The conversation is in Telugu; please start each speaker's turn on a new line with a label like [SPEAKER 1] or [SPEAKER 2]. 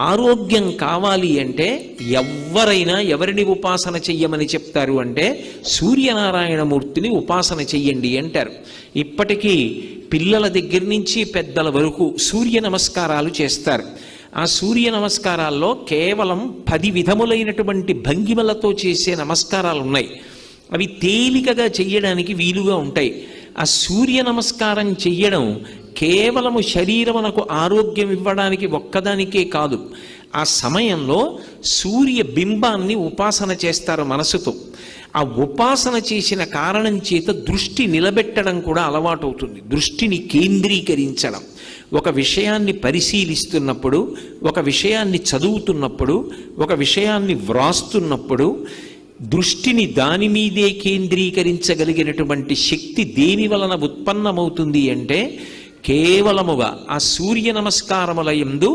[SPEAKER 1] ఆరోగ్యం కావాలి అంటే ఎవరైనా ఎవరిని ఉపాసన చెయ్యమని చెప్తారు అంటే సూర్యనారాయణమూర్తిని ఉపాసన చెయ్యండి అంటారు. ఇప్పటికీ పిల్లల దగ్గర నుంచి పెద్దల వరకు సూర్య నమస్కారాలు చేస్తారు. ఆ సూర్య నమస్కారాల్లో కేవలం 10 విధములైనటువంటి భంగిమలతో చేసే నమస్కారాలు ఉన్నాయి. అవి తేలికగా చెయ్యడానికి వీలుగా ఉంటాయి. ఆ సూర్య నమస్కారం చెయ్యడం కేవలము శరీరమునకు ఆరోగ్యం ఇవ్వడానికి ఒక్కదానికే కాదు, ఆ సమయంలో సూర్య బింబాన్ని ఉపాసన చేస్తారు మనసుతో. ఆ ఉపాసన చేసిన కారణం చేత దృష్టి నిలబెట్టడం కూడా అలవాటు అవుతుంది. దృష్టిని కేంద్రీకరించడం, ఒక విషయాన్ని పరిశీలిస్తున్నప్పుడు, ఒక విషయాన్ని చదువుతున్నప్పుడు, ఒక విషయాన్ని వ్రాస్తున్నప్పుడు దృష్టిని దాని మీదే కేంద్రీకరించగలిగినటువంటి శక్తి దేని వలన ఉత్పన్నమవుతుంది అంటే కేవలముగా ఆ సూర్య నమస్కారముల యందు